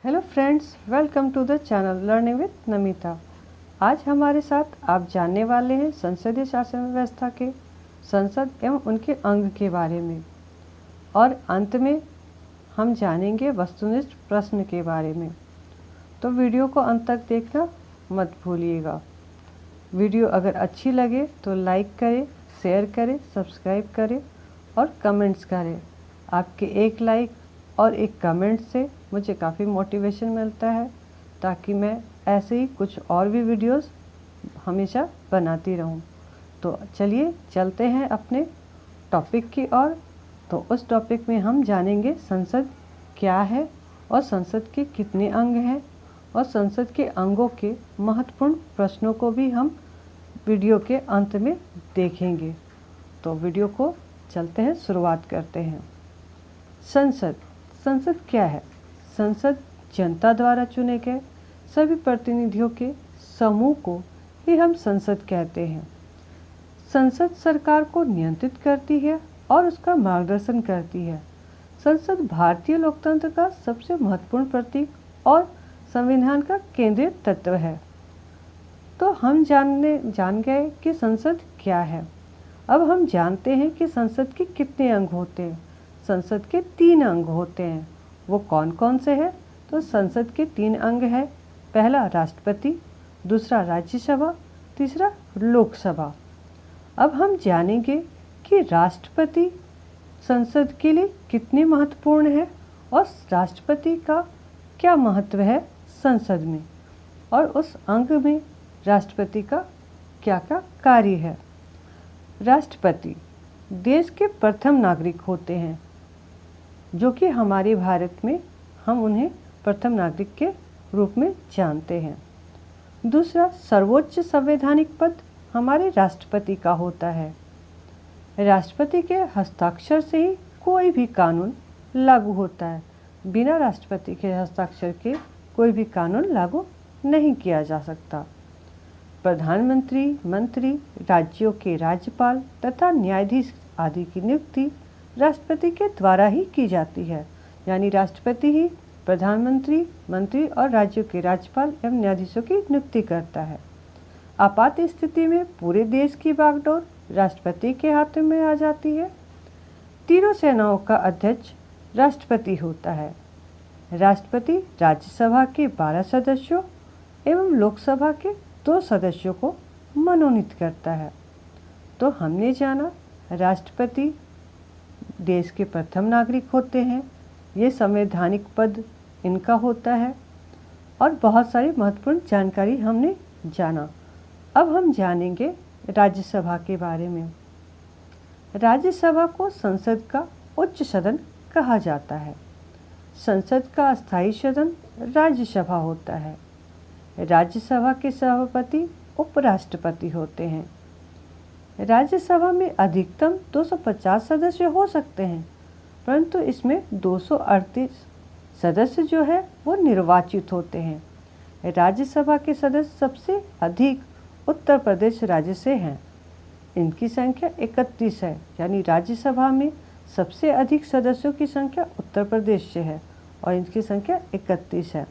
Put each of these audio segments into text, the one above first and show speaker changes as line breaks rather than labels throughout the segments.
Hello friends, welcome to the channel learning with Namita. आज हमारे साथ आप जानने वाले हैं संसदीय शासन व्यवस्था के संसद एवं उनके अंग के बारे में, और अंत में हम जानेंगे वस्तुनिष्ठ प्रश्न के बारे में। तो वीडियो को अंत तक देखना मत भूलिएगा। वीडियो अगर अच्छी लगे तो लाइक करें, शेयर करें, सब्सक्राइब करें और कमेंट्स करें। आपके एक लाइक और एक कमेंट से मुझे काफ़ी मोटिवेशन मिलता है, ताकि मैं ऐसे ही कुछ और भी वीडियोस हमेशा बनाती रहूं। तो चलिए चलते हैं अपने टॉपिक की ओर। तो उस टॉपिक में हम जानेंगे संसद क्या है और संसद के कितने अंग हैं, और संसद के अंगों के महत्वपूर्ण प्रश्नों को भी हम वीडियो के अंत में देखेंगे। तो वीडियो को चलते हैं, शुरुआत करते हैं। संसद क्या है? संसद जनता द्वारा चुने गए सभी प्रतिनिधियों के समूह को ही हम संसद कहते हैं। संसद सरकार को नियंत्रित करती है और उसका मार्गदर्शन करती है। संसद भारतीय लोकतंत्र का सबसे महत्वपूर्ण प्रतीक और संविधान का केंद्रीय तत्व है। तो हम जान गए कि संसद क्या है। अब हम जानते हैं कि संसद के कितने अंग होते हैं। संसद के 3 अंग होते हैं। वो कौन कौन से हैं? तो संसद के 3 अंग हैं। पहला राष्ट्रपति, दूसरा राज्यसभा, तीसरा लोकसभा। अब हम जानेंगे कि राष्ट्रपति संसद के लिए कितने महत्वपूर्ण है और राष्ट्रपति का क्या महत्व है संसद में, और उस अंग में राष्ट्रपति का क्या क्या कार्य है। राष्ट्रपति देश के प्रथम नागरिक होते हैं, जो कि हमारे भारत में हम उन्हें प्रथम नागरिक के रूप में जानते हैं। दूसरा, सर्वोच्च संवैधानिक पद हमारे राष्ट्रपति का होता है। राष्ट्रपति के हस्ताक्षर से ही कोई भी कानून लागू होता है। बिना राष्ट्रपति के हस्ताक्षर के कोई भी कानून लागू नहीं किया जा सकता। प्रधानमंत्री, मंत्री, राज्यों के राज्यपाल तथा न्यायाधीश आदि की नियुक्ति राष्ट्रपति के द्वारा ही की जाती है। यानी राष्ट्रपति ही प्रधानमंत्री, मंत्री और राज्यों के राज्यपाल एवं न्यायाधीशों की नियुक्ति करता है। आपात स्थिति में पूरे देश की बागडोर राष्ट्रपति के हाथों में आ जाती है। तीनों सेनाओं का अध्यक्ष राष्ट्रपति होता है। राष्ट्रपति राज्यसभा के 12 सदस्यों एवं लोकसभा के 2 सदस्यों को मनोनीत करता है। तो हमने जाना राष्ट्रपति देश के प्रथम नागरिक होते हैं, ये संवैधानिक पद इनका होता है, और बहुत सारी महत्वपूर्ण जानकारी हमने जाना। अब हम जानेंगे राज्यसभा के बारे में। राज्यसभा को संसद का उच्च सदन कहा जाता है। संसद का अस्थायी सदन राज्यसभा होता है। राज्यसभा के सभापति उपराष्ट्रपति होते हैं। राज्यसभा में अधिकतम 250 सदस्य हो सकते हैं, परंतु इसमें 238 सदस्य जो है वो निर्वाचित होते हैं। राज्यसभा के सदस्य सबसे अधिक उत्तर प्रदेश राज्य से हैं। इनकी संख्या 31 है, यानी राज्यसभा में सबसे अधिक सदस्यों की संख्या उत्तर प्रदेश से है और इनकी संख्या 31 है।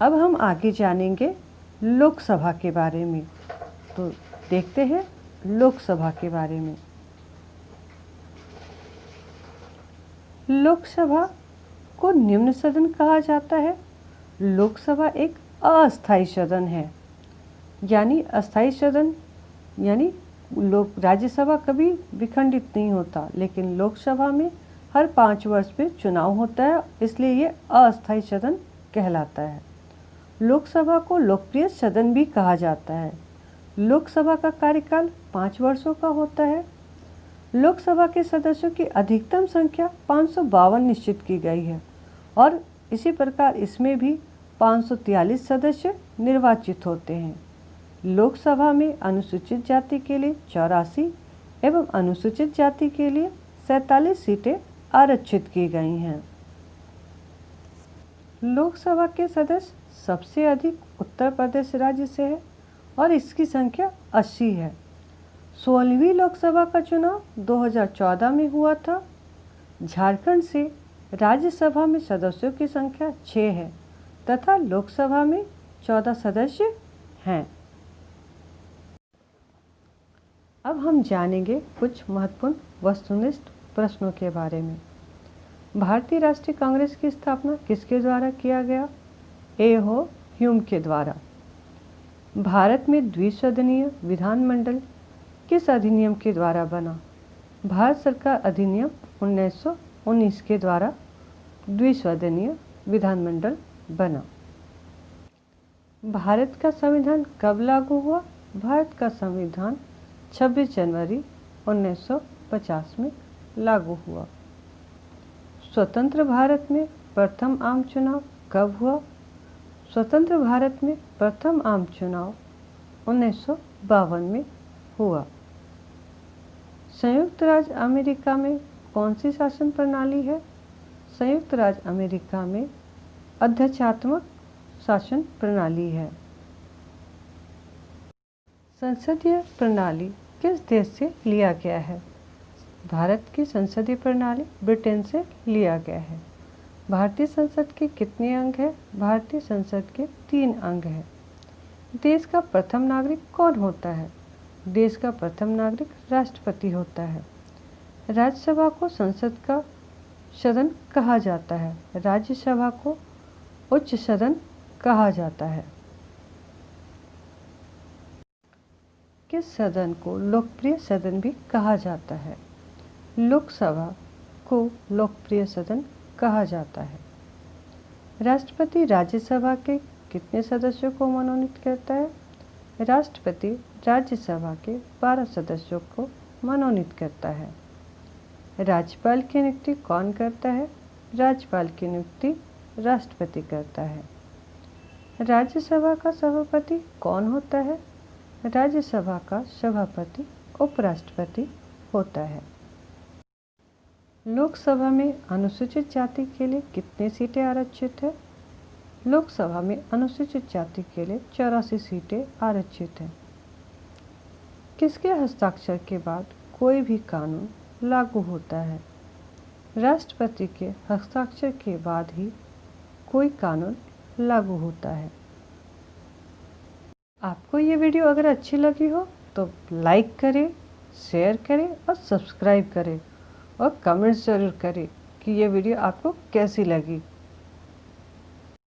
अब हम आगे जानेंगे लोकसभा के बारे में। तो देखते हैं लोकसभा के बारे में। लोकसभा को निम्न सदन कहा जाता है। लोकसभा एक अस्थायी सदन है, यानी अस्थायी सदन यानी राज्यसभा कभी विखंडित नहीं होता, लेकिन लोकसभा में हर 5 वर्ष पे चुनाव होता है, इसलिए ये अस्थायी सदन कहलाता है। लोकसभा को लोकप्रिय सदन भी कहा जाता है। लोकसभा का कार्यकाल 5 वर्षों का होता है। लोकसभा के सदस्यों की अधिकतम संख्या 552 निश्चित की गई है, और इसी प्रकार इसमें भी 543 सदस्य निर्वाचित होते हैं। लोकसभा में अनुसूचित जाति के लिए 84 एवं अनुसूचित जाति के लिए 47 सीटें आरक्षित की गई हैं। लोकसभा के सदस्य सबसे अधिक उत्तर प्रदेश राज्य से है और इसकी संख्या 80 है। 16वीं लोकसभा का चुनाव 2014 में हुआ था। झारखंड से राज्यसभा में सदस्यों की संख्या 6 है तथा लोकसभा में 14 सदस्य हैं। अब हम जानेंगे कुछ महत्वपूर्ण वस्तुनिष्ठ प्रश्नों के बारे में। भारतीय राष्ट्रीय कांग्रेस की स्थापना किसके द्वारा किया गया? ए हो ह्यूम के द्वारा। भारत में द्विसदनीय विधानमंडल किस अधिनियम के द्वारा बना? भारत सरकार अधिनियम 1919 के द्वारा द्विसदनीय विधानमंडल बना। भारत का संविधान कब लागू हुआ? भारत का संविधान 26 जनवरी 1950 में लागू हुआ। स्वतंत्र भारत में प्रथम आम चुनाव कब हुआ? स्वतंत्र भारत में प्रथम आम चुनाव 1952 में हुआ। संयुक्त राज्य अमेरिका में कौन सी शासन प्रणाली है? संयुक्त राज्य अमेरिका में अध्यक्षात्मक शासन प्रणाली है। संसदीय प्रणाली किस देश से लिया गया है? भारत की संसदीय प्रणाली ब्रिटेन से लिया गया है। भारतीय संसद के कितने अंग हैं? भारतीय संसद के 3 अंग हैं। देश का प्रथम नागरिक कौन होता है? देश का प्रथम नागरिक राष्ट्रपति होता है। राज्यसभा को संसद का सदन कहा जाता है। राज्यसभा को उच्च सदन कहा जाता है। किस सदन को लोकप्रिय सदन भी कहा जाता है? लोकसभा को लोकप्रिय सदन कहा जाता है। राष्ट्रपति राज्यसभा के कितने सदस्यों को मनोनीत करता है? राष्ट्रपति राज्यसभा के 12 सदस्यों को मनोनीत करता है। राज्यपाल की नियुक्ति कौन करता है? राज्यपाल की नियुक्ति राष्ट्रपति करता है। राज्यसभा का सभापति कौन होता है? राज्यसभा का सभापति उपराष्ट्रपति होता है। लोकसभा में अनुसूचित जाति के लिए कितनी सीटें आरक्षित है? लोकसभा में अनुसूचित जाति के लिए 84 सीटें आरक्षित हैं। किसके हस्ताक्षर के बाद कोई भी कानून लागू होता है? राष्ट्रपति के हस्ताक्षर के बाद ही कोई कानून लागू होता है। आपको ये वीडियो अगर अच्छी लगी हो तो लाइक करें, शेयर करें और सब्सक्राइब करें और कमेंट्स ज़रूर करें कि ये वीडियो आपको कैसी लगी।